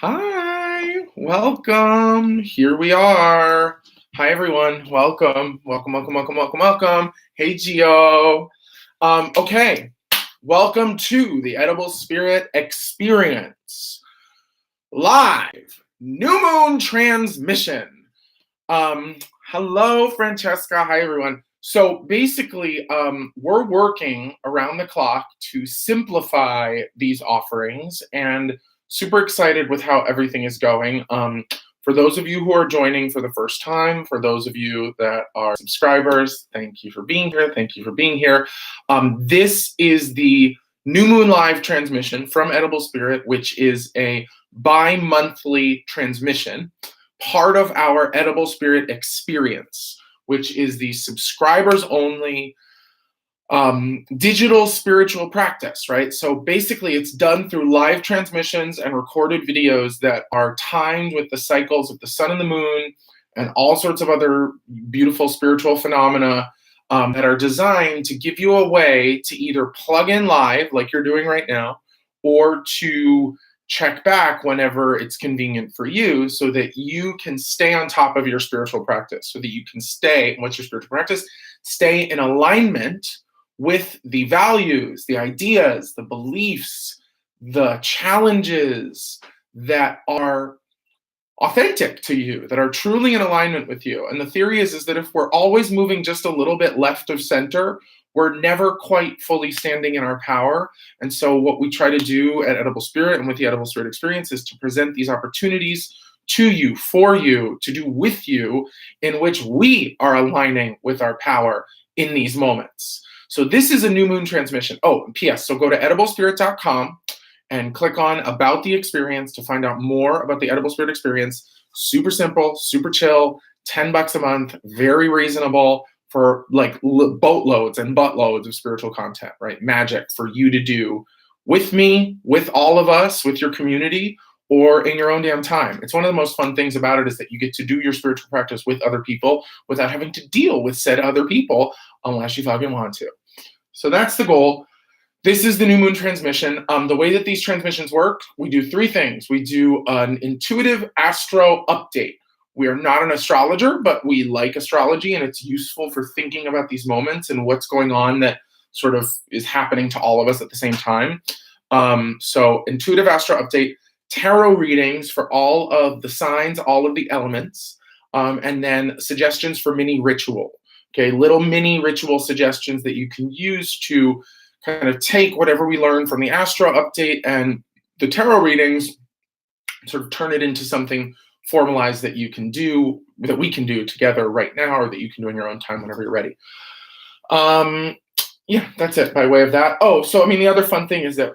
Hi, welcome. Here we are. Hi, everyone. Welcome, welcome, welcome, welcome, welcome, welcome. Hey, Gio. Okay, welcome to the Edible Spirit Experience live new moon transmission. Hello, Francesca. Hi, everyone. So basically, we're working around the clock to simplify these offerings and super excited with how everything is going. For those of you who are joining for the first time, for those of you that are subscribers, thank you for being here. Thank you for being here. This is the New Moon Live transmission from Edible Spirit, which is a bi-monthly transmission, part of our Edible Spirit Experience, which is the subscribers only digital spiritual practice, right? So basically it's done through live transmissions and recorded videos that are timed with the cycles of the sun and the moon and all sorts of other beautiful spiritual phenomena that are designed to give you a way to either plug in live like you're doing right now, or to check back whenever it's convenient for you so that you can stay on top of your spiritual practice, so that you can stay, what's your spiritual practice? Stay in alignment with the values, the ideas, the beliefs, the challenges that are authentic to you, that are truly in alignment with you. And the theory is that if we're always moving just a little bit left of center, we're never quite fully standing in our power. And so what we try to do at Edible Spirit and with the Edible Spirit Experience is to present these opportunities to you, for you, to do with you, in which we are aligning with our power in these moments. So this is a new moon transmission. Oh, P.S. So go to ediblespirit.com and click on About the Experience to find out more about the Edible Spirit Experience. Super simple, super chill, $10 a month, very reasonable for like boatloads and buttloads of spiritual content, right? Magic for you to do with me, with all of us, with your community, or in your own damn time. It's one of the most fun things about it is that you get to do your spiritual practice with other people without having to deal with said other people unless you fucking want to. So that's the goal. This is the new moon transmission. The way that these transmissions work, we do three things. We do an intuitive astro update. We are not an astrologer, but we like astrology, and it's useful for thinking about these moments and what's going on that sort of is happening to all of us at the same time. So intuitive astro update, tarot readings for all of the signs, all of the elements, and then suggestions for mini ritual. Okay, little mini ritual suggestions that you can use to kind of take whatever we learn from the astro update and the tarot readings, sort of turn it into something formalized that you can do, that we can do together right now, or that you can do in your own time whenever you're ready. Yeah, that's it by way of that. Oh, so I mean, the other fun thing is that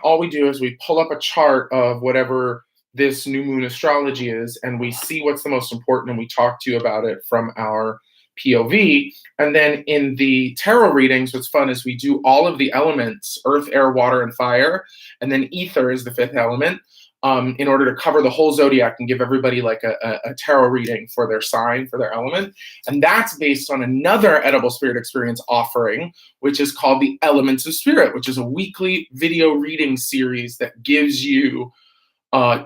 all we do is we pull up a chart of whatever this new moon astrology is, and we see what's the most important, and we talk to you about it from our POV. And then in the tarot readings, what's fun is we do all of the elements, earth, air, water, and fire, and then ether is the fifth element, in order to cover the whole zodiac and give everybody like a tarot reading for their sign, for their element. And that's based on another Edible Spirit Experience offering, which is called the Elements of Spirit, which is a weekly video reading series that gives you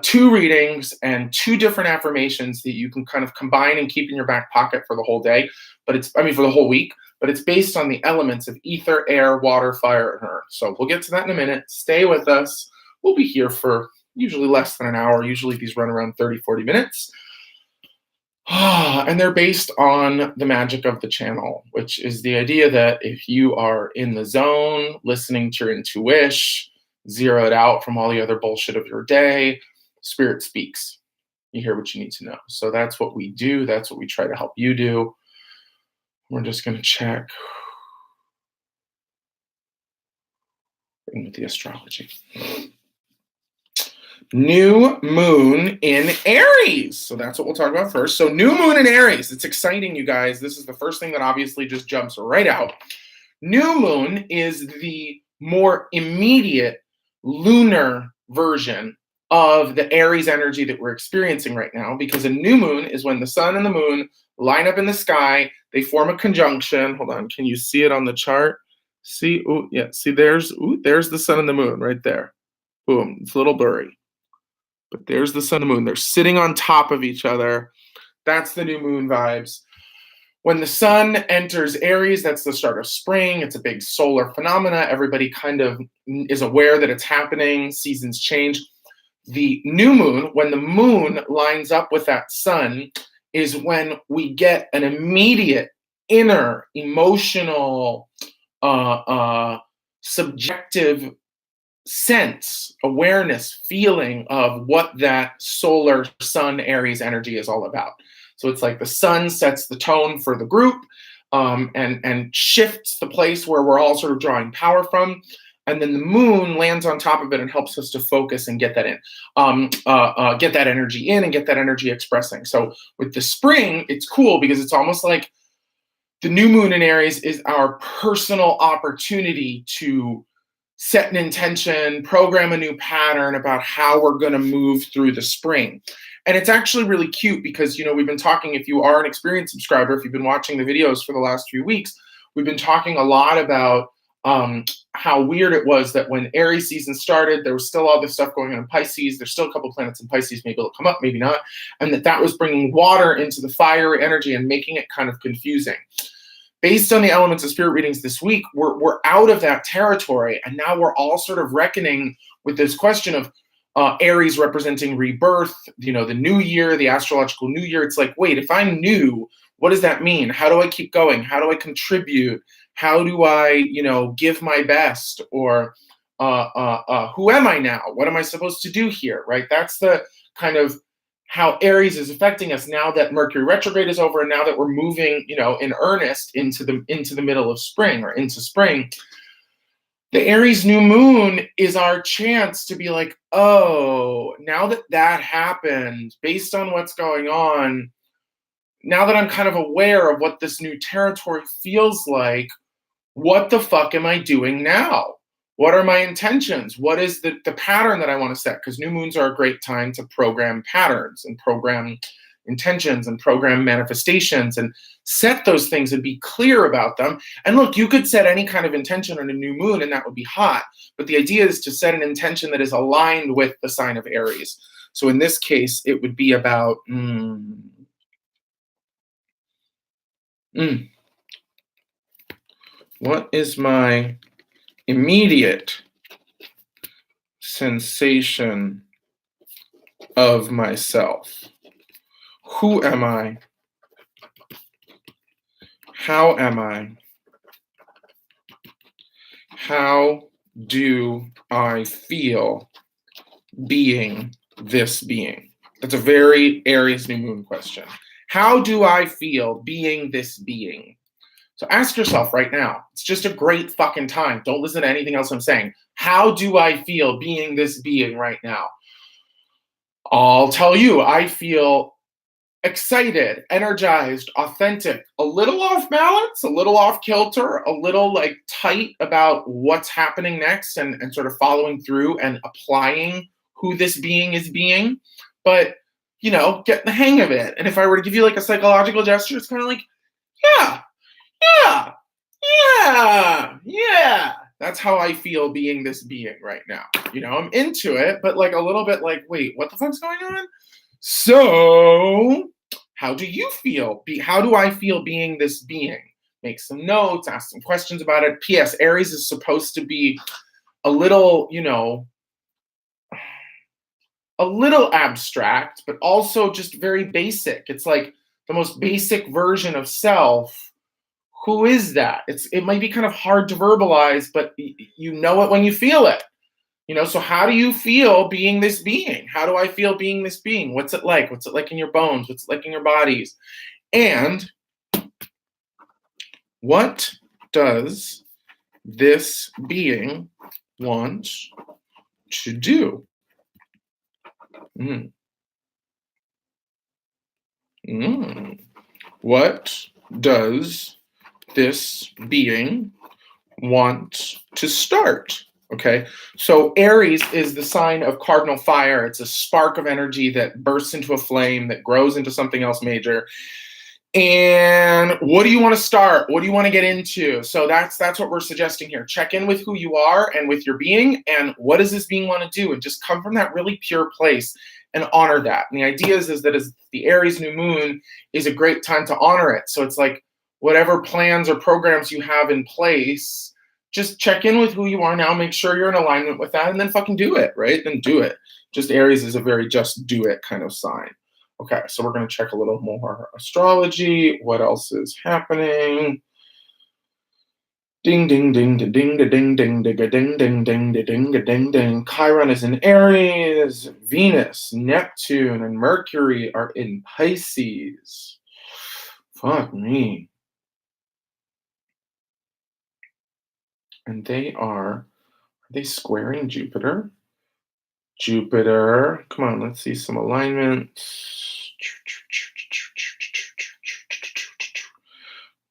2 readings and 2 different affirmations that you can kind of combine and keep in your back pocket for the whole day. But for the whole week, but it's based on the elements of ether, air, water, fire, and earth. So we'll get to that in a minute. Stay with us. We'll be here for usually less than an hour. Usually these run around 30, 40 minutes. And they're based on the magic of the channel, which is the idea that if you are in the zone, listening to your intuition, zero it out from all the other bullshit of your day, Spirit speaks. You hear what you need to know. So that's what we do. That's what we try to help you do. We're just going to check in with the astrology. New moon in Aries. So that's what we'll talk about first. So new moon in Aries. It's exciting, you guys. This is the first thing that obviously just jumps right out. New moon is the more immediate lunar version of the Aries energy that we're experiencing right now, because a new moon is when the sun and the moon line up in the sky. They form a conjunction. Hold on. Can you see it on the chart? See? Oh, yeah. See, there's the sun and the moon right there. Boom. It's a little blurry. But there's the sun and the moon. They're sitting on top of each other. That's the new moon vibes. When the sun enters Aries, that's the start of spring. It's a big solar phenomena. Everybody kind of is aware that it's happening. Seasons change. The new moon, when the moon lines up with that sun, is when we get an immediate inner emotional, subjective sense, awareness, feeling of what that solar sun Aries energy is all about. So it's like the sun sets the tone for the group, and shifts the place where we're all sort of drawing power from. And then the moon lands on top of it and helps us to focus and get that in, get that energy in and get that energy expressing. So with the spring, it's cool because it's almost like the new moon in Aries is our personal opportunity to set an intention, program a new pattern about how we're going to move through the spring. And it's actually really cute because, we've been talking, if you are an experienced subscriber, if you've been watching the videos for the last few weeks, we've been talking a lot about how weird it was that when Aries season started, there was still all this stuff going on in Pisces. There's still a couple planets in Pisces. Maybe it'll come up, maybe not. And that was bringing water into the fiery energy and making it kind of confusing. Based on the elements of spirit readings this week, we're out of that territory. And now we're all sort of reckoning with this question of Aries representing rebirth, the new year, the astrological new year. It's like, wait, if I'm new, what does that mean? How do I keep going? How do I contribute? How do I, give my best? Or who am I now? What am I supposed to do here, right? That's the kind of how Aries is affecting us now that Mercury retrograde is over and now that we're moving, in earnest into the middle of spring or into spring. The Aries new moon is our chance to be like, oh, now that happened, based on what's going on, now that I'm kind of aware of what this new territory feels like, what the fuck am I doing now? What are my intentions? What is the pattern that I want to set? Because new moons are a great time to program patterns and program intentions and program manifestations and set those things and be clear about them. And look, you could set any kind of intention on a new moon and that would be hot. But the idea is to set an intention that is aligned with the sign of Aries. So in this case, it would be about what is my immediate sensation of myself? Who am I? How am I? How do I feel being this being? That's a very Aries new moon question. How do I feel being this being? So ask yourself right now. It's just a great fucking time. Don't listen to anything else I'm saying. How do I feel being this being right now? I'll tell you, I feel excited, energized, authentic, a little off balance, a little off kilter, a little like tight about what's happening next and sort of following through and applying who this being is being. But, get the hang of it. And if I were to give you like a psychological gesture, it's kind of like, yeah. That's how I feel being this being right now. I'm into it, but like a little bit like, wait, what the fuck's going on? So how do you feel? How do I feel being this being? Make some notes, ask some questions about it. P.S. Aries is supposed to be a little, a little abstract, but also just very basic. It's like the most basic version of self. Who is that? It might be kind of hard to verbalize, but you know it when you feel it. So how do you feel being this being? How do I feel being this being? What's it like? What's it like in your bones? What's it like in your bodies? And what does this being want to do? What does this being want to start? Okay, so Aries is the sign of cardinal fire. It's a spark of energy that bursts into a flame, that grows into something else major. And what do you want to start? What do you want to get into? So that's what we're suggesting here. Check in with who you are and with your being, and what does this being want to do? And just come from that really pure place and honor that. And the idea is that as the Aries new moon is a great time to honor it. So it's like whatever plans or programs you have in place, just check in with who you are now, make sure you're in alignment with that, and then fucking do it, right? Then do it. Just Aries is a very just do it kind of sign. Okay, so we're going to check a little more astrology. What else is happening? Ding, ding, ding, ding, ding, ding, ding, ding, ding, ding, ding, ding, ding, ding. Chiron is in Aries. Venus, Neptune, and Mercury are in Pisces. Fuck me. And they are they squaring Jupiter? Jupiter, come on, let's see some alignment.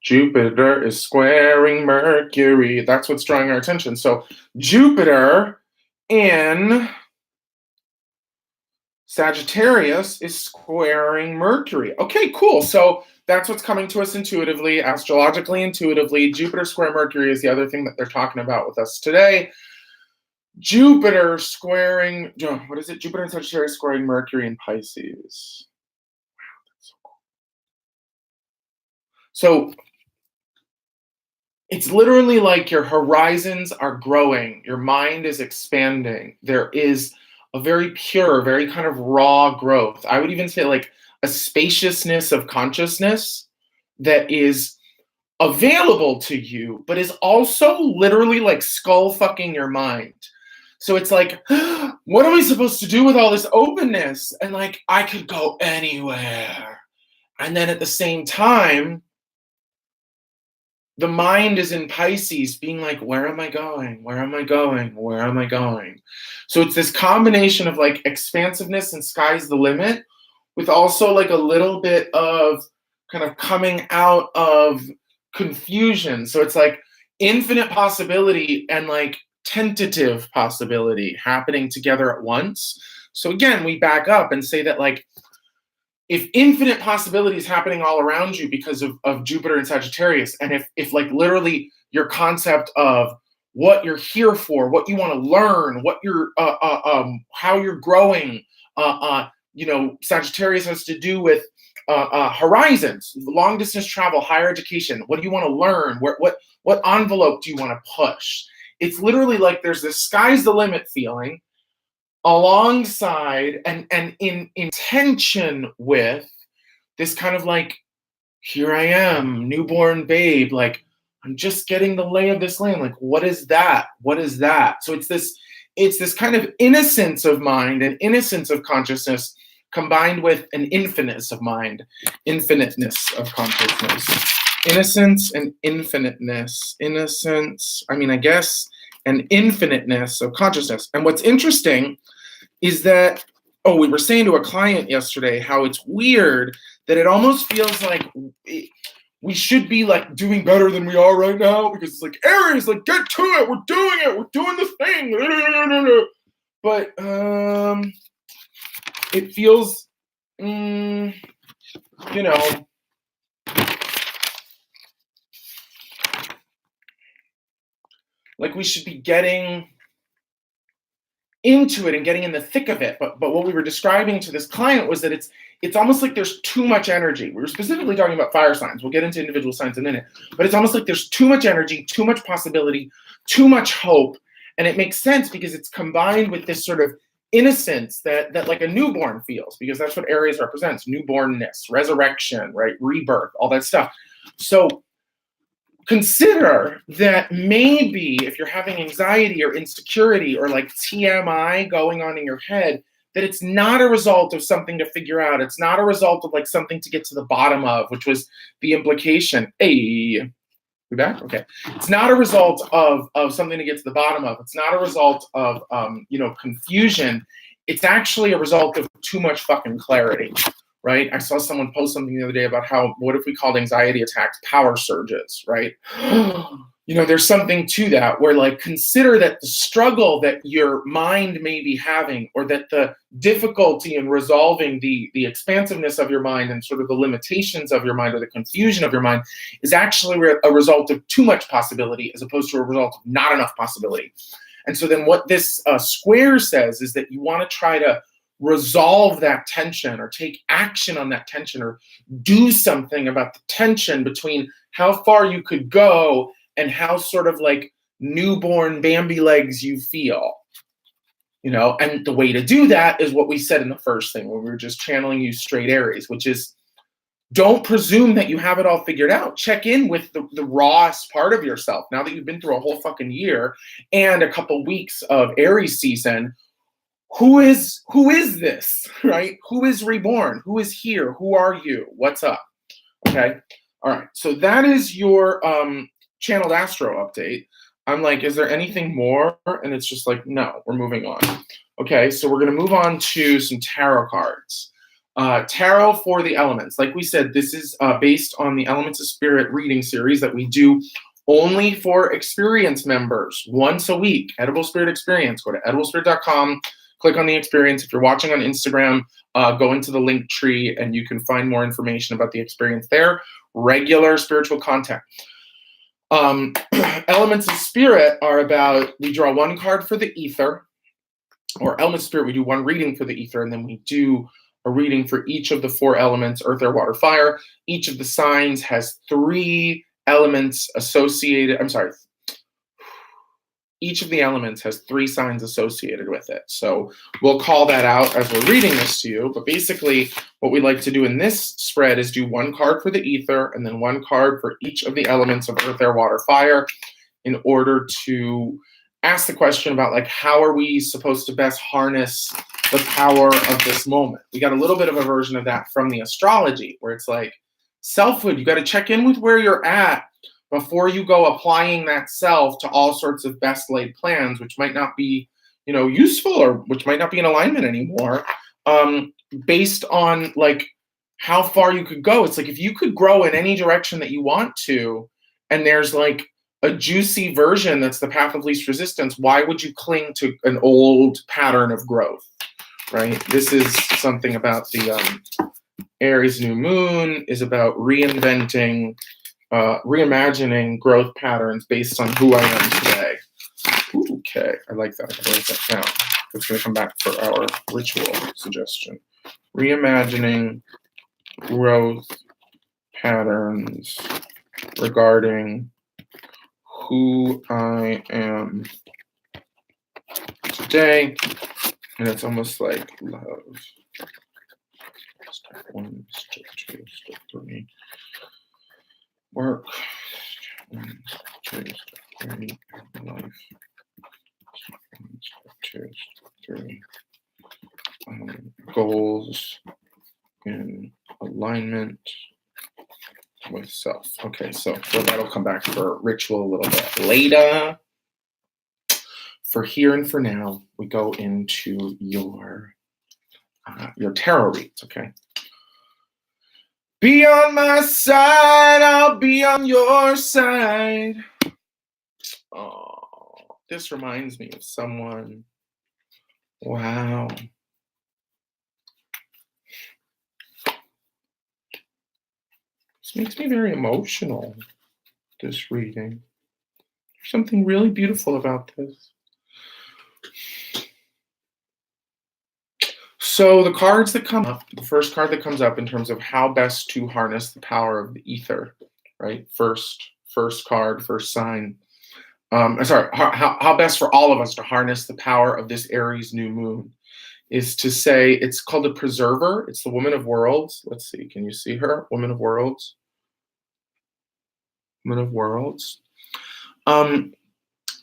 Jupiter is squaring Mercury. That's what's drawing our attention. So Jupiter in Sagittarius is squaring Mercury. Okay, cool. So that's what's coming to us intuitively, astrologically intuitively. Jupiter square Mercury is the other thing that they're talking about with us today. Jupiter squaring, what is it? Jupiter in Sagittarius squaring Mercury in Pisces. Wow, that's so cool. So it's literally like your horizons are growing. Your mind is expanding. There is a very pure, very kind of raw growth. I would even say like a spaciousness of consciousness that is available to you, but is also literally like skull fucking your mind. So it's like, what am I supposed to do with all this openness? And like, I could go anywhere. And then at the same time, the mind is in Pisces being like, where am I going? Where am I going? Where am I going? So it's this combination of like expansiveness and sky's the limit with also like a little bit of kind of coming out of confusion. So it's like infinite possibility and like tentative possibility happening together at once. So again, we back up and say that like, if infinite possibility is happening all around you because of Jupiter and Sagittarius, and if like literally your concept of what you're here for, what you want to learn, what you're how you're growing, Sagittarius has to do with horizons, long distance travel, higher education. What do you want to learn? What envelope do you want to push? It's literally like there's this sky's the limit feeling, alongside and in tension with this kind of like, here I am, newborn babe, like I'm just getting the lay of this land. Like, what is that? What is that? So it's this kind of innocence of mind and innocence of consciousness combined with an infiniteness of mind, infiniteness of consciousness, innocence and infiniteness, and infiniteness of consciousness. And what's interesting is that, we were saying to a client yesterday how it's weird that it almost feels like we should be like doing better than we are right now, because it's like, Aries, like get to it, we're doing the thing. But it feels, like we should be getting into it and getting in the thick of it. But what we were describing to this client was that it's almost like there's too much energy. We were specifically talking about fire signs. We'll get into individual signs in a minute. But it's almost like there's too much energy, too much possibility, too much hope. And it makes sense because it's combined with this sort of innocence that like a newborn feels, because that's what Aries represents: newbornness, resurrection, right? Rebirth, all that stuff. So consider that maybe if you're having anxiety or insecurity or like TMI going on in your head, that it's not a result of something to figure out. It's not a result of like something to get to the bottom of, which was the implication. Hey, we back? Okay. It's not a result of something to get to the bottom of. It's not a result of, confusion. It's actually a result of too much fucking clarity. Right? I saw someone post something the other day about what if we called anxiety attacks power surges, right? There's something to that, where like consider that the struggle that your mind may be having, or that the difficulty in resolving the expansiveness of your mind and sort of the limitations of your mind, or the confusion of your mind, is actually a result of too much possibility as opposed to a result of not enough possibility. And so then what this square says is that you want to try to resolve that tension or take action on that tension or do something about the tension between how far you could go and how sort of like newborn Bambi legs you feel. You know, and the way to do that is what we said in the first thing when we were just channeling you straight Aries, which is don't presume that you have it all figured out. Check in with the rawest part of yourself. Now that you've been through a whole fucking year and a couple weeks of Aries season, who is this, right? Who is reborn? Who is here? Who are you? What's up? Okay. All right. So that is your channeled astro update. I'm like, is there anything more? And it's just like, no, we're moving on. Okay. So we're going to move on to some tarot cards. Tarot for the elements. Like we said, this is based on the Elements of Spirit reading series that we do only for experience members once a week. Edible Spirit Experience. Go to ediblespirit.com. Click on the experience. If you're watching on Instagram, go into the link tree and you can find more information about the experience there. Regular spiritual content. Elements of Spirit are about, we draw one card for the ether, or Elements of Spirit, we do one reading for the ether, and then we do a reading for each of the 4 elements, earth, air, water, fire. Each of the signs has 3 elements associated. Each of the elements has 3 signs associated with it. So we'll call that out as we're reading this to you. But basically, what we like to do in this spread is do one card for the ether and then one card for each of the elements of earth, air, water, fire in order to ask the question about, like, how are we supposed to best harness the power of this moment? We got a little bit of a version of that from the astrology, where it's like selfhood. You got to check in with where you're at before you go applying that self to all sorts of best laid plans, which might not be, you know, useful or which might not be in alignment anymore, based on like how far you could go. It's like if you could grow in any direction that you want to, and there's like a juicy version that's the path of least resistance, why would you cling to an old pattern of growth, right? This is something about the Aries new moon is about reinventing, reimagining growth patterns based on who I am today. Ooh, okay, I like that. I can write that down. It's going to come back for our ritual suggestion. Reimagining growth patterns regarding who I am today. And it's almost like love. Step 1, step 2, step 3. Work. 1, 2, step 3. Life. Step 1, step 2, step 3. Goals in alignment with self. Okay, so that'll come back for ritual a little bit later. For here and for now, we go into your tarot reads, okay? Be on my side, I'll be on your side. Oh, this reminds me of someone. Wow. This makes me very emotional, this reading. There's something really beautiful about this. So the cards that come up, the first card that comes up in terms of how best to harness the power of the ether, right? First card, first sign. How best for all of us to harness the power of this Aries new moon is to say, it's called a preserver. It's the Woman of Worlds. Let's see, can you see her? Woman of Worlds. Woman of Worlds.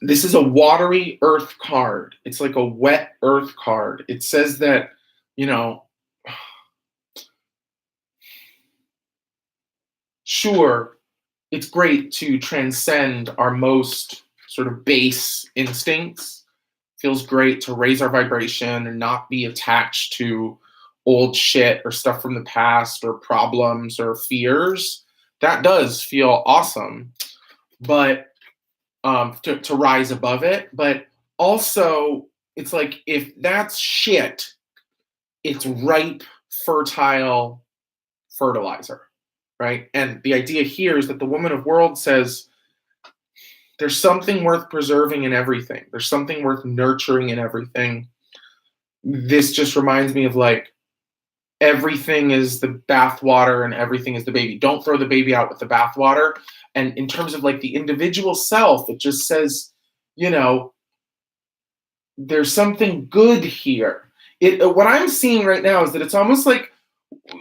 This is a watery earth card. It's like a wet earth card. It says that, you know, sure, it's great to transcend our most sort of base instincts. Feels great to raise our vibration and not be attached to old shit or stuff from the past or problems or fears. That does feel awesome, but to rise above it. But also, it's like, if that's shit, it's ripe, fertile fertilizer, right? And the idea here is that the Woman of World says, there's something worth preserving in everything. There's something worth nurturing in everything. this just reminds me of like, everything is the bathwater and everything is the baby. Don't throw the baby out with the bathwater. And in terms of like the individual self, it just says, you know, there's something good here. What I'm seeing right now is that it's almost like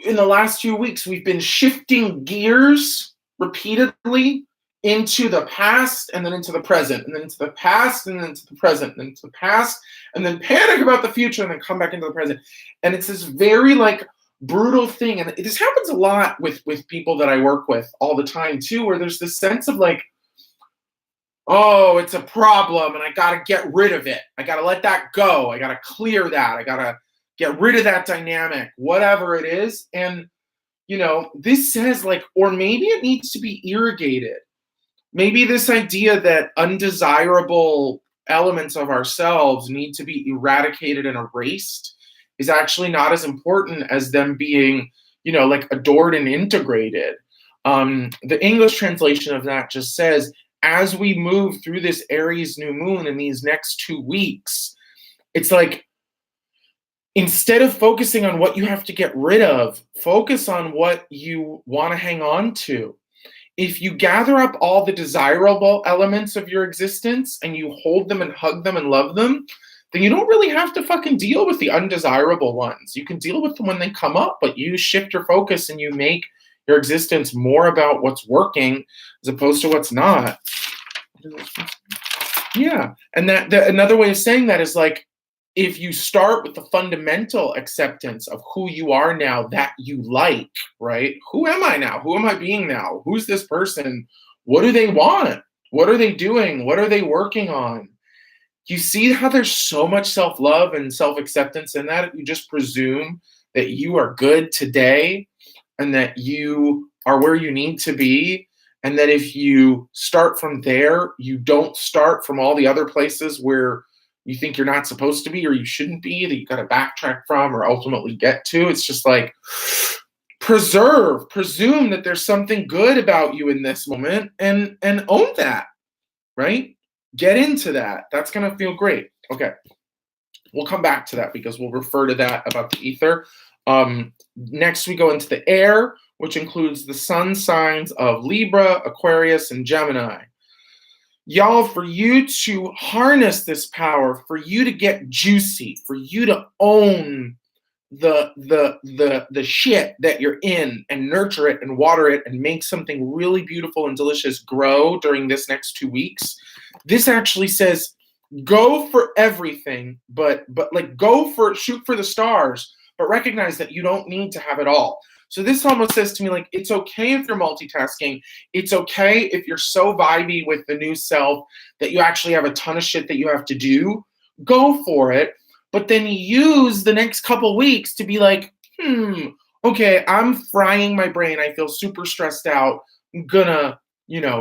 in the last few weeks, we've been shifting gears repeatedly into the past and then into the present, and then into the past and then into the present, and then into the past, and then panic about the future and then come back into the present. And it's this very like brutal thing. And this happens a lot with people that I work with all the time too, where there's this sense of like, oh, it's a problem and I got to get rid of it. I got to let that go. I got to clear that. I got to get rid of that dynamic, whatever it is. And, you know, this says like, or maybe it needs to be irrigated. Maybe this idea that undesirable elements of ourselves need to be eradicated and erased is actually not as important as them being, you know, like adored and integrated. The English translation of that just says, as we move through this Aries new moon in these next 2 weeks, it's like, instead of focusing on what you have to get rid of, focus on what you want to hang on to. If you gather up all the desirable elements of your existence and you hold them and hug them and love them, then you don't really have to fucking deal with the undesirable ones. You can deal with them when they come up, but you shift your focus and you make your existence more about what's working as opposed to what's not. Yeah. And that another way of saying that is like, if you start with the fundamental acceptance of who you are now that you like, right? Who am I now? Who am I being now? Who's this person? What do they want? What are they doing? What are they working on? You see how there's so much self-love and self-acceptance in that? You just presume that you are good today and that you are where you need to be. And that if you start from there, you don't start from all the other places where you think you're not supposed to be or you shouldn't be, that you got to backtrack from or ultimately get to. It's just like, presume that there's something good about you in this moment and own that, right? Get into that. That's going to feel great. Okay. We'll come back to that because we'll refer to that about the ether. Next, we go into the air, which includes the sun signs of Libra, Aquarius, and Gemini. Y'all, for you to harness this power, for you to get juicy, for you to own the shit that you're in and nurture it and water it and make something really beautiful and delicious grow during this next 2 weeks, this actually says go for everything, but like shoot for the stars, but recognize that you don't need to have it all. So this almost says to me, like, it's okay if you're multitasking. It's okay if you're so vibey with the new self that you actually have a ton of shit that you have to do. Go for it. But then use the next couple weeks to be like, okay, I'm frying my brain. I feel super stressed out. I'm gonna,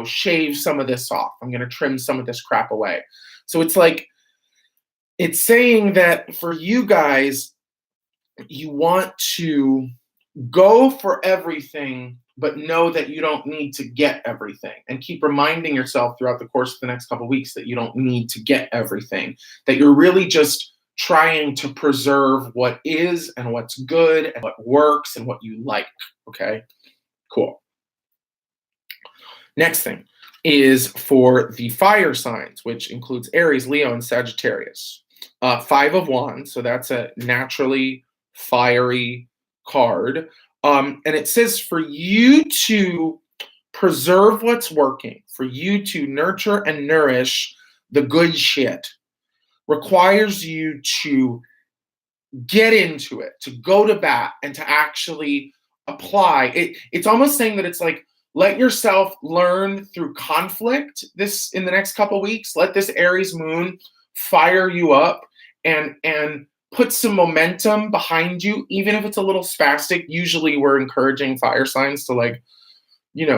shave some of this off. I'm gonna trim some of this crap away. So it's like, it's saying that for you guys, you want to go for everything, but know that you don't need to get everything. And keep reminding yourself throughout the course of the next couple of weeks that you don't need to get everything. That you're really just trying to preserve what is and what's good and what works and what you like. Okay? Cool. Next thing is for the fire signs, which includes Aries, Leo, and Sagittarius. 5 of Wands, so that's a naturally fiery card. And it says for you to preserve what's working, for you to nurture and nourish the good shit, requires you to get into it, to go to bat, and to actually apply. It's almost saying that it's like, let yourself learn through conflict this in the next couple weeks. Let this Aries moon fire you up and put some momentum behind you, even if it's a little spastic. Usually we're encouraging fire signs to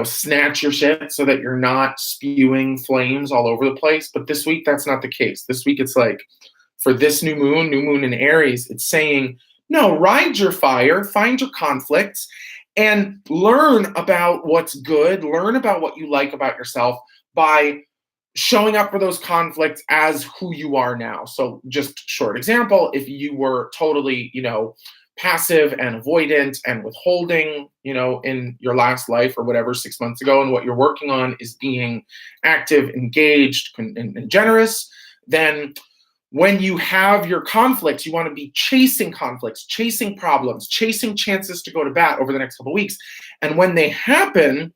snatch your shit so that you're not spewing flames all over the place. But this week, that's not the case. This week, it's like, for this new moon in Aries, it's saying, no, ride your fire, find your conflicts, and learn about what's good, learn about what you like about yourself by showing up for those conflicts as who you are now. So just short example, if you were totally, passive and avoidant and withholding, in your last life or whatever 6 months ago, and what you're working on is being active, engaged, and generous, then when you have your conflicts, you want to be chasing conflicts, chasing problems, chasing chances to go to bat over the next couple of weeks. And when they happen,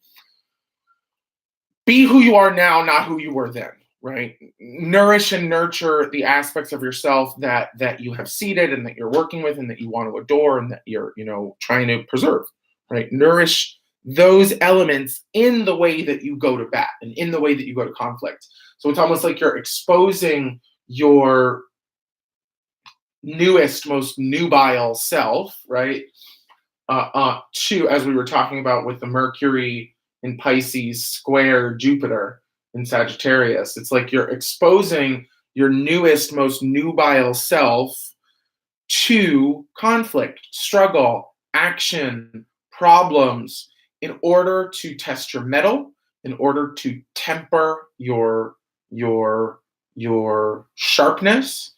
be who you are now, not who you were then, right? Nourish and nurture the aspects of yourself that you have seeded and that you're working with and that you want to adore and that you're, trying to preserve, right? Nourish those elements in the way that you go to bat and in the way that you go to conflict. So it's almost like you're exposing your newest, most nubile self, right? To, as we were talking about with the Mercury in Pisces square Jupiter in Sagittarius. It's like you're exposing your newest, most nubile self to conflict, struggle, action, problems in order to test your mettle, in order to temper your sharpness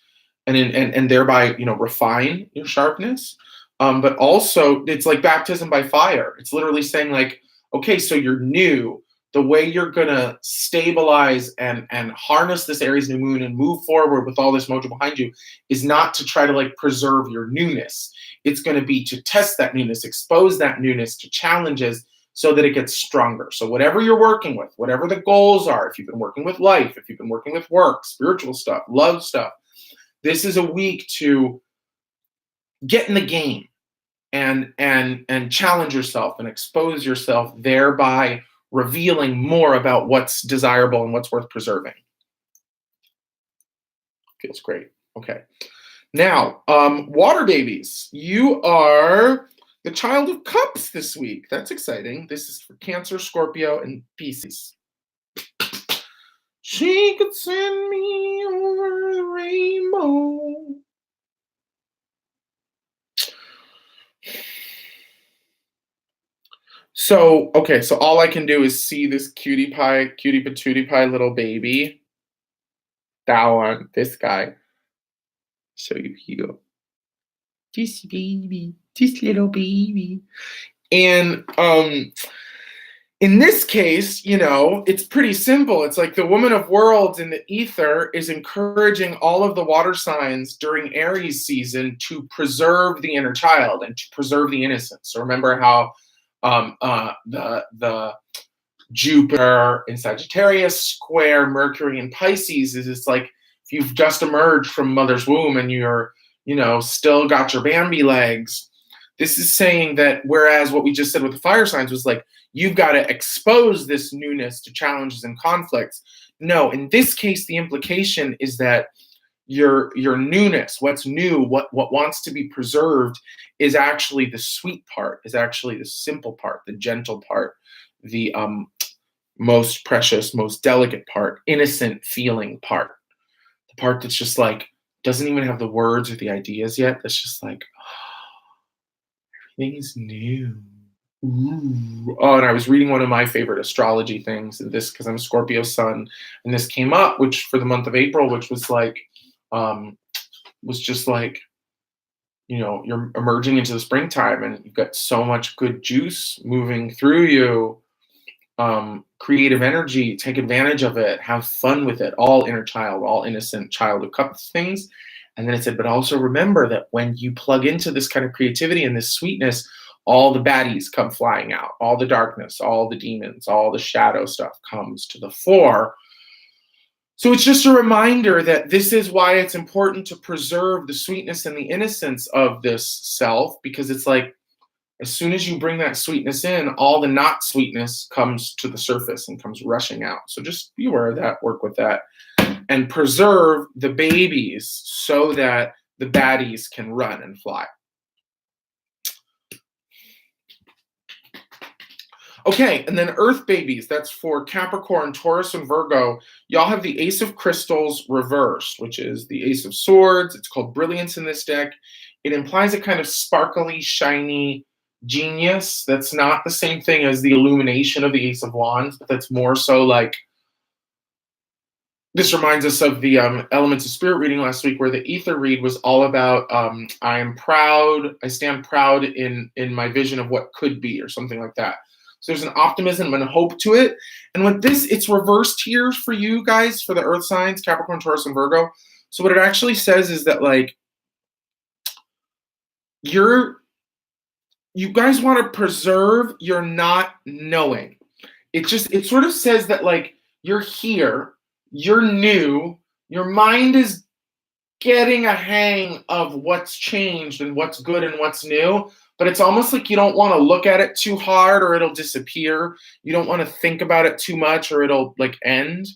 and thereby, refine your sharpness. But also it's like baptism by fire. It's literally saying like, okay, so you're new. The way you're gonna stabilize and harness this Aries new moon and move forward with all this mojo behind you is not to try to like preserve your newness. It's gonna be to test that newness, expose that newness to challenges so that it gets stronger. So whatever you're working with, whatever the goals are, if you've been working with life, if you've been working with work, spiritual stuff, love stuff, this is a week to get in the game and challenge yourself and expose yourself, thereby revealing more about what's desirable and what's worth preserving. Feels great. Okay. Now, water babies, you are the child of cups this week. That's exciting. This is for Cancer, Scorpio, and Pisces. She could send me over the rainbow. So, okay, so all I can do is see this cutie patootie pie little baby. That one, this guy. Show you here. This baby, this little baby. And in this case, it's pretty simple. It's like the woman of worlds in the ether is encouraging all of the water signs during Aries season to preserve the inner child and to preserve the innocence. So remember how the Jupiter in Sagittarius square Mercury in Pisces is it's like if you've just emerged from mother's womb and you're, still got your Bambi legs. This is saying that whereas what we just said with the fire signs was like, you've got to expose this newness to challenges and conflicts. No, in this case, the implication is that your newness, what's new, what wants to be preserved is actually the sweet part, is actually the simple part, the gentle part, the most precious, most delicate part, innocent feeling part, the part that's just like, doesn't even have the words or the ideas yet. That's just like, oh, everything's new. Ooh. Oh, and I was reading one of my favorite astrology things, and this because I'm a Scorpio sun, and this came up, which for the month of April, which was like, was just like, you're emerging into the springtime, and you've got so much good juice moving through you. Creative energy, take advantage of it, have fun with it, all inner child, all innocent child of cups things. And then it said, but also remember that when you plug into this kind of creativity and this sweetness, all the baddies come flying out, all the darkness, all the demons, all the shadow stuff comes to the fore. So it's just a reminder that this is why it's important to preserve the sweetness and the innocence of this self, because it's like, as soon as you bring that sweetness in, all the not sweetness comes to the surface and comes rushing out. So just be aware of that, work with that, and preserve the babies so that the baddies can run and fly. Okay, and then Earth babies, that's for Capricorn, Taurus, and Virgo. Y'all have the Ace of Crystals reversed, which is the Ace of Swords. It's called Brilliance in this deck. It implies a kind of sparkly, shiny genius. That's not the same thing as the illumination of the Ace of Wands, but that's more so like this reminds us of the Elements of Spirit reading last week, where the ether read was all about I am proud, I stand proud in my vision of what could be, or something like that. So there's an optimism and a hope to it. And with this, it's reversed here for you guys, for the earth signs, Capricorn, Taurus, and Virgo. So what it actually says is that, like, you guys want to preserve your not knowing. It sort of says that, like, you're here, you're new, your mind is getting a hang of what's changed and what's good and what's new, but it's almost like you don't want to look at it too hard or it'll disappear. You don't want to think about it too much or it'll, like, end,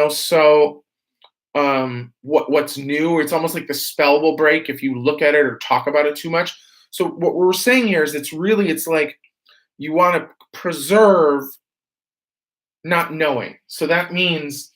so what's new, it's almost like the spell will break if you look at it or talk about it too much. So what we're saying here is it's like you want to preserve not knowing. So that means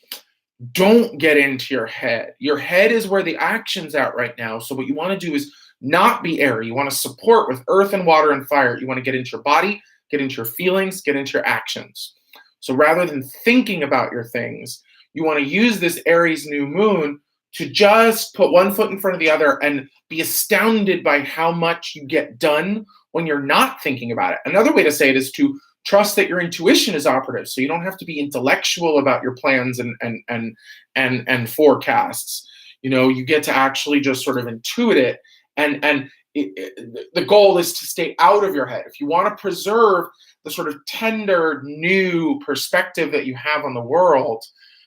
don't get into your head. Your head is where the action's at right now. So what you want to do is not be airy. You want to support with earth and water and fire. You want to get into your body, get into your feelings, get into your actions. So rather than thinking about your things, you want to use this Aries new moon to just put one foot in front of the other and be astounded by how much you get done when you're not thinking about it. Another way to say it is to trust that your intuition is operative, so you don't have to be intellectual about your plans and forecasts. You get to actually just sort of intuit it, and the goal is to stay out of your head. If you want to preserve the sort of tender, new perspective that you have on the world,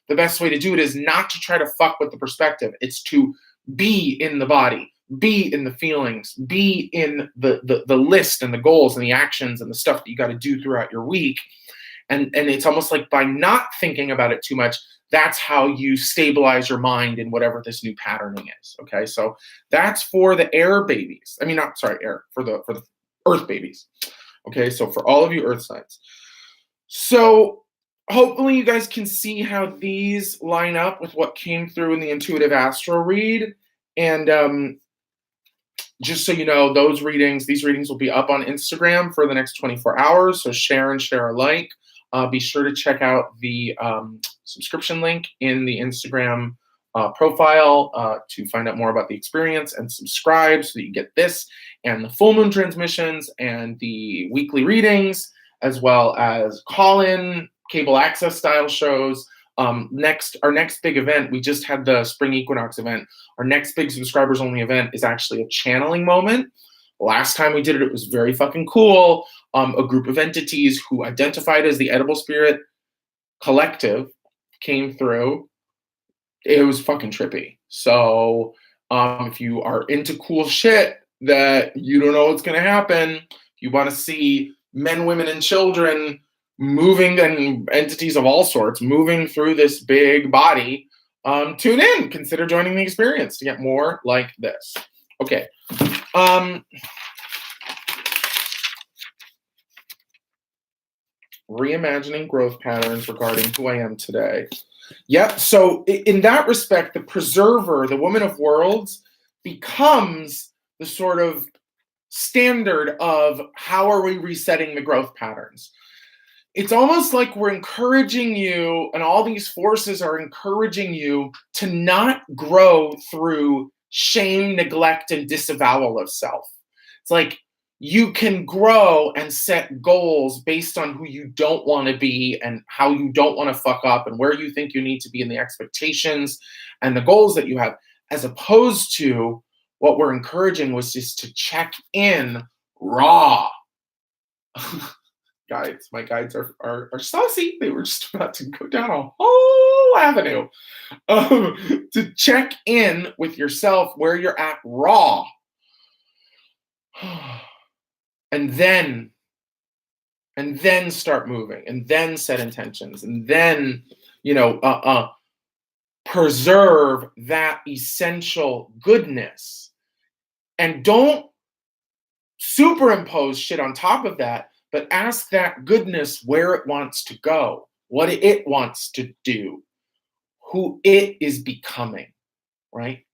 the best way to do it is not to try to fuck with the perspective. It's to be in the body, be in the feelings, be in the list and the goals and the actions and the stuff that you got to do throughout your week. And it's almost like by not thinking about it too much, that's how you stabilize your mind in whatever this new patterning is. Okay, so that's for the air babies. I mean, not sorry, air, for the earth babies. Okay, so for all of you earth signs. So hopefully you guys can see how these line up with what came through in the intuitive astro read. And just so you know, these readings will be up on Instagram for the next 24 hours. So share and share alike. Be sure to check out the subscription link in the Instagram profile to find out more about the experience, and subscribe so that you get this and the full moon transmissions and the weekly readings, as well as call-in cable access style shows. Our next big event, we just had the spring equinox event. Our next big subscribers only event is actually a channeling moment. Last time we did it, it was very fucking cool. A group of entities who identified as the EdibleSpirit Collective came through. It was fucking trippy. So if you are into cool shit that you don't know what's going to happen, if you want to see men, women, and children moving, and entities of all sorts moving through this big body, tune in. Consider joining the experience to get more like this. Okay. Reimagining growth patterns regarding who I am today. Yep. So in that respect, the preserver, the woman of worlds, becomes the sort of standard of how are we resetting the growth patterns. It's almost like we're encouraging you, and all these forces are encouraging you to not grow through shame, neglect, and disavowal of self. It's like you can grow and set goals based on who you don't want to be and how you don't want to fuck up and where you think you need to be in the expectations and the goals that you have, as opposed to what we're encouraging was just to check in raw. Guides. My guides are saucy. They were just about to go down a whole avenue to check in with yourself where you're at raw. And then start moving, and then set intentions, and then, preserve that essential goodness. And don't superimpose shit on top of that, but ask that goodness where it wants to go, what it wants to do, who it is becoming, right?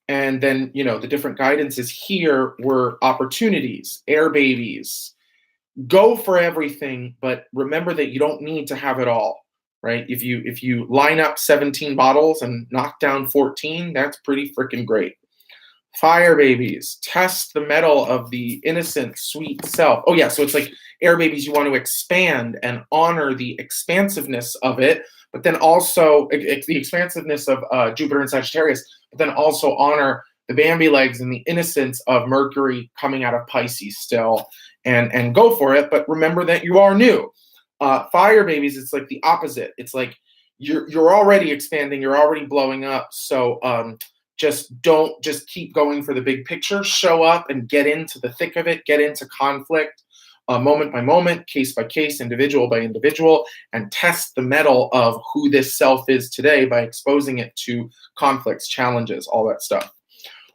And then, the different guidances here were opportunities, air babies. Go for everything, but remember that you don't need to have it all. right? If you line up 17 bottles and knock down 14, that's pretty freaking great. Fire babies, test the metal of the innocent, sweet self. Oh yeah, so it's like air babies, you want to expand and honor the expansiveness of it, but then also the expansiveness of Jupiter and Sagittarius, but then also honor the Bambi legs and the innocence of Mercury coming out of Pisces still, and go for it. But remember that you are new. Fire babies, it's like the opposite. It's like you're already expanding, you're already blowing up. So just keep going for the big picture. Show up and get into the thick of it. Get into conflict, moment by moment, case by case, individual by individual, and test the metal of who this self is today by exposing it to conflicts, challenges, all that stuff.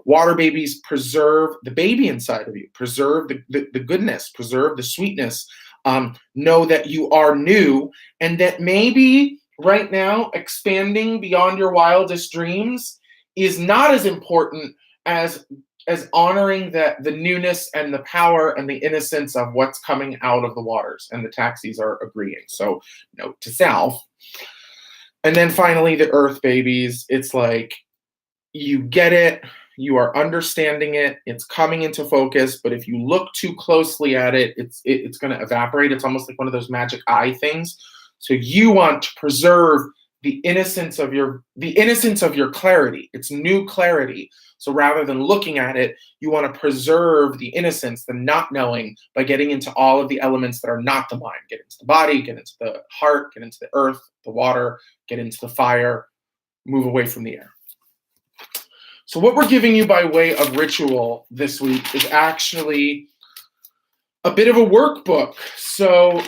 Water babies, preserve the baby inside of you. Preserve the goodness. Preserve the sweetness. Know that you are new, and that maybe right now expanding beyond your wildest dreams is not as important as honoring the newness and the power and the innocence of what's coming out of the waters. And the taxis are agreeing. So note to self. And then finally, the earth babies. It's like you get it. You are understanding it. It's coming into focus. But if you look too closely at it, it's going to evaporate. It's almost like one of those magic eye things. So you want to preserve the innocence of your clarity. It's new clarity. So rather than looking at it, you want to preserve the innocence, the not knowing, by getting into all of the elements that are not the mind. Get into the body, get into the heart, get into the earth, the water, get into the fire, move away from the air. So what we're giving you by way of ritual this week is actually a bit of a workbook. So,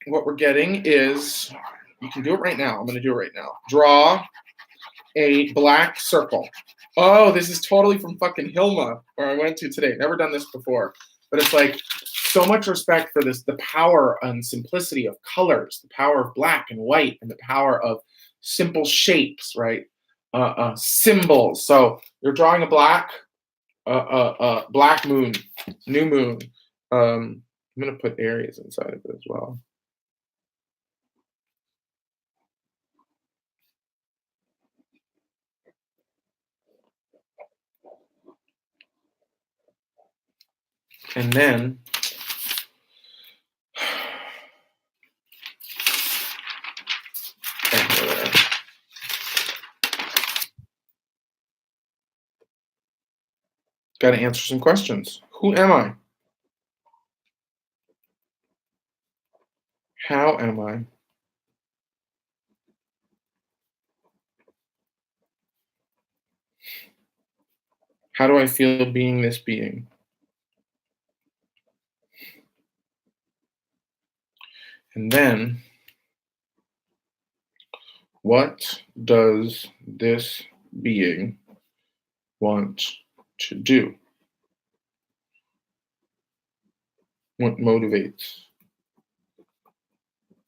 what we're getting is, you can do it right now. I'm going to do it right now. Draw a black circle. Oh, this is totally from fucking Hilma, where I went to today. Never done this before. But it's like so much respect for this, the power and simplicity of colors, the power of black and white, and the power of simple shapes, right? Symbols. So you're drawing a black moon, new moon. I'm going to put Aries inside of it as well. And then got to answer some questions. Who am I? How am I? How do I feel being this being? And then, what does this being want to do? What motivates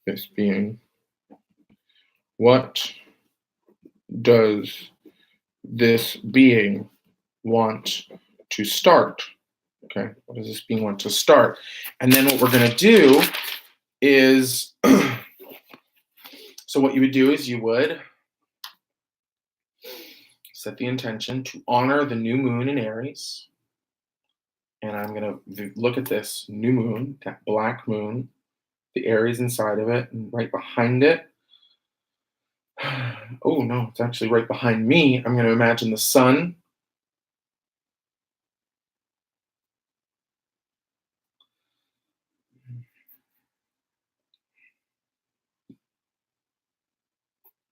this being? What does this being want to start? Okay, what does this being want to start? And then what we're going to do is, so what you would do is you would set the intention to honor the new moon in Aries. And I'm going to look at this new moon, that black moon, the Aries inside of it, and right behind it. Oh, no, it's actually right behind me. I'm going to imagine the sun.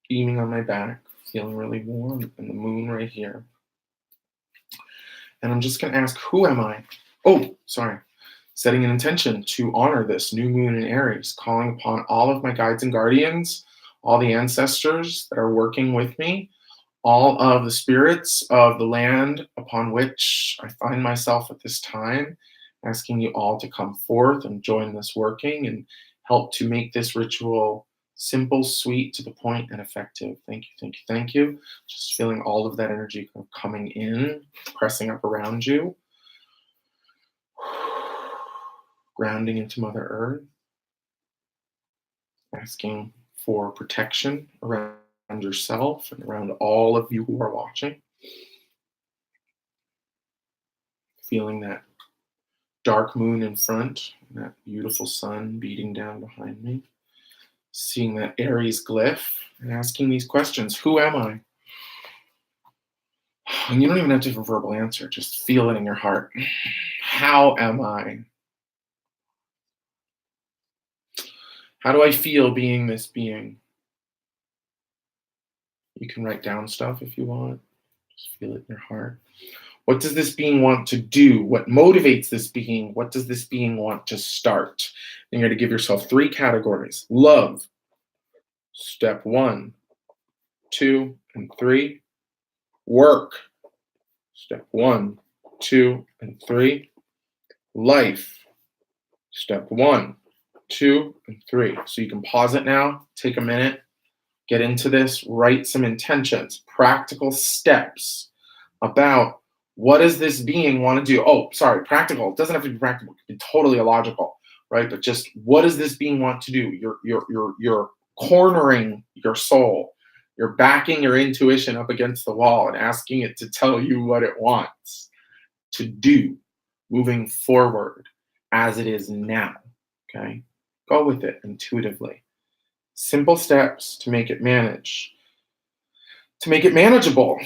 Beaming on my back, feeling really warm, and the moon right here. And I'm just going to ask, who am I? Oh, sorry. Setting an intention to honor this new moon in Aries, calling upon all of my guides and guardians, all the ancestors that are working with me, all of the spirits of the land upon which I find myself at this time, asking you all to come forth and join this working and help to make this ritual simple, sweet, to the point, and effective. Thank you, thank you, thank you. Just feeling all of that energy coming in, pressing up around you. Grounding into Mother Earth. Asking for protection around yourself and around all of you who are watching. Feeling that dark moon in front, that beautiful sun beating down behind me. Seeing that Aries glyph and asking these questions. Who am I? And you don't even have to have a verbal answer. Just feel it in your heart. How am I? How do I feel being this being? You can write down stuff if you want. Just feel it in your heart. What does this being want to do? What motivates this being? What does this being want to start? And you're going to give yourself 3 categories. Love, step 1, 2, and 3. Work, step 1, 2, and 3. Life, step 1, 2, and 3. So you can pause it now, take a minute, get into this, write some intentions, practical steps about what does this being want to do? Oh, sorry, practical. It doesn't have to be practical. It can be totally illogical, right? But just what does this being want to do? You're cornering your soul. You're backing your intuition up against the wall and asking it to tell you what it wants to do moving forward as it is now, okay? Go with it intuitively. Simple steps to make it manageable,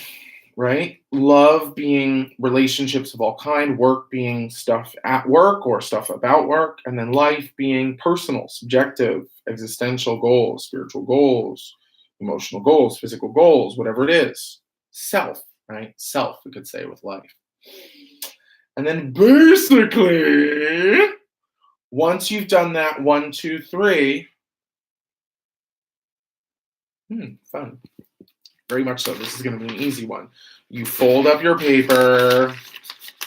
right? Love being relationships of all kind, work being stuff at work or stuff about work, and then life being personal, subjective, existential goals, spiritual goals, emotional goals, physical goals, whatever it is. Self, right? Self, we could say with life. And then basically, once you've done that 1, 2, 3, fun. Very much so. This is going to be an easy one. You fold up your paper,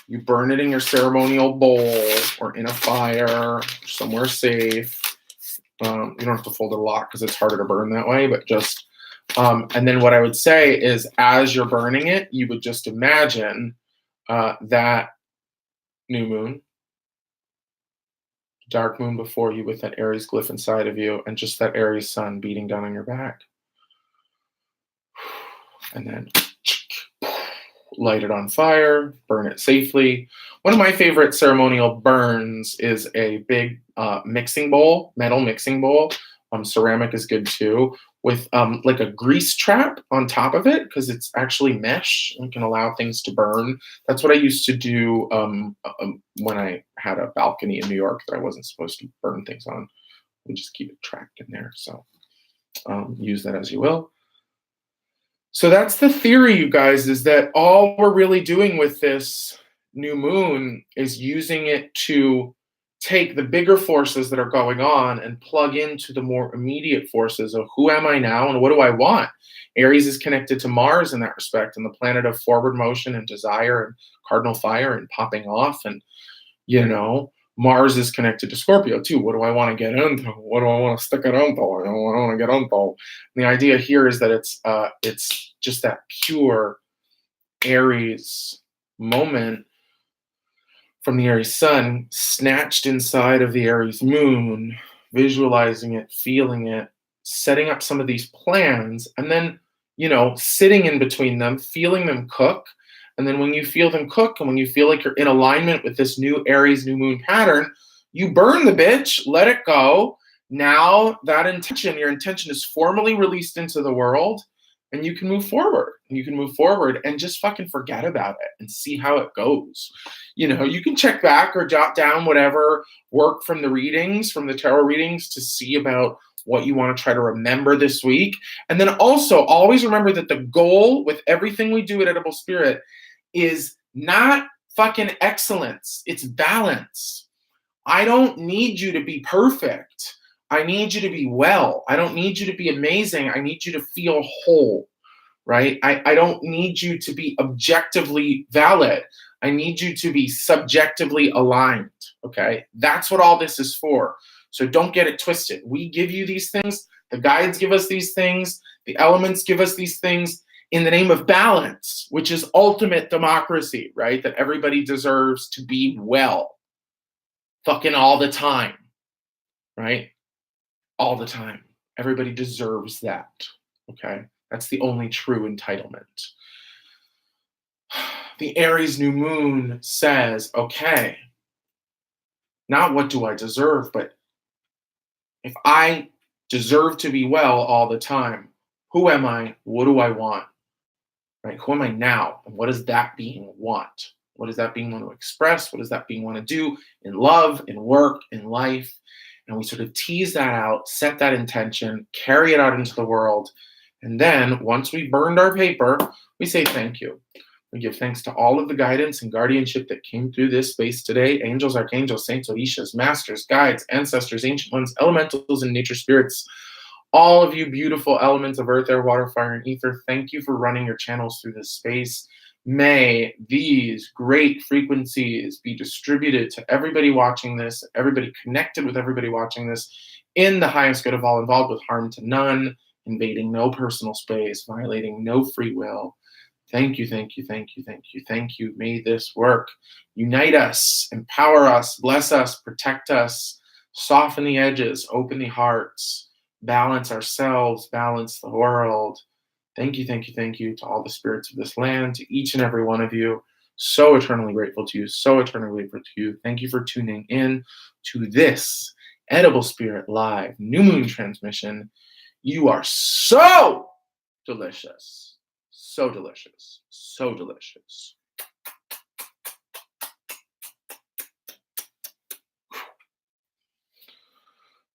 you burn it in your ceremonial bowl or in a fire, somewhere safe. You don't have to fold it a lot because it's harder to burn that way, but just, and then what I would say is as you're burning it, you would just imagine that new moon, dark moon before you with that Aries glyph inside of you and just that Aries sun beating down on your back. And then light it on fire, burn it safely. One of my favorite ceremonial burns is a big mixing bowl, metal mixing bowl. Ceramic is good too, with like a grease trap on top of it because it's actually mesh and can allow things to burn. That's what I used to do when I had a balcony in New York that I wasn't supposed to burn things on. We just keep it trapped in there. So use that as you will. So that's the theory, you guys, is that all we're really doing with this new moon is using it to take the bigger forces that are going on and plug into the more immediate forces of who am I now and what do I want? Aries is connected to Mars in that respect, and the planet of forward motion and desire and cardinal fire and popping off. And, you know, Mars is connected to Scorpio too. What do I want to get into? What do I want to stick it into? What do I want to get into? And the idea here is that it's just that pure Aries moment from the Aries sun, snatched inside of the Aries moon, visualizing it, feeling it, setting up some of these plans, and then, you know, sitting in between them, feeling them cook. And then when you feel them cook and when you feel like you're in alignment with this new Aries new moon pattern, you burn the bitch, let it go. Now that intention, your intention is formally released into the world and you can move forward. And you can move forward and just fucking forget about it and see how it goes. You know, you can check back or jot down whatever work from the readings, from the tarot readings to see about what you want to try to remember this week. And then also always remember that the goal with everything we do at Edible Spirit is not fucking excellence. It's balance. I don't need you to be perfect. I need you to be well. I don't need you to be amazing. I need you to feel whole, right? I don't need you to be objectively valid. I need you to be subjectively aligned, okay? That's what all this is for. So don't get it twisted. We give you these things. The guides give us these things. The elements give us these things in the name of balance, which is ultimate democracy, right? That everybody deserves to be well fucking all the time, right? All the time. Everybody deserves that, okay? That's the only true entitlement. The Aries new moon says, okay, not what do I deserve, but if I deserve to be well all the time, who am I? What do I want? Right? Who am I now? And what does that being want? What does that being want to express? What does that being want to do in love, in work, in life? And we sort of tease that out, set that intention, carry it out into the world. And then once we burned our paper, we say thank you. We give thanks to all of the guidance and guardianship that came through this space today. Angels, archangels, saints, orishas, masters, guides, ancestors, ancient ones, elementals, and nature spirits. All of you beautiful elements of earth, air, water, fire, and ether, thank you for running your channels through this space. May these great frequencies be distributed to everybody watching this, everybody connected with everybody watching this, in the highest good of all involved, with harm to none, invading no personal space, violating no free will. Thank you, thank you, thank you, thank you, thank you. May this work. Unite us, empower us, bless us, protect us, soften the edges, open the hearts, balance ourselves, balance the world. Thank you, thank you, thank you to all the spirits of this land, to each and every one of you. So eternally grateful to you, so eternally grateful to you. Thank you for tuning in to this Edible Spirit Live New Moon transmission. You are so delicious, so delicious, so delicious.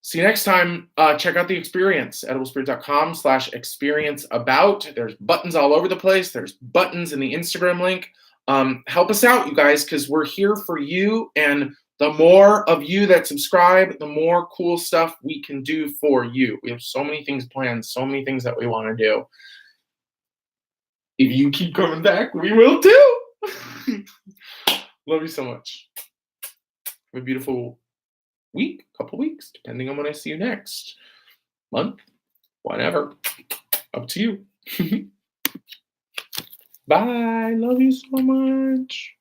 See you next time. Check out the experience, ediblespirit.com/experience about. There's buttons all over the place. There's buttons in the Instagram link. Help us out, you guys, because we're here for you. And the more of you that subscribe, the more cool stuff we can do for you. We have so many things planned, so many things that we want to do. If you keep coming back, we will too. Love you so much. Have a beautiful week, couple weeks, depending on when I see you next. Month, whatever. Up to you. Bye. Love you so much.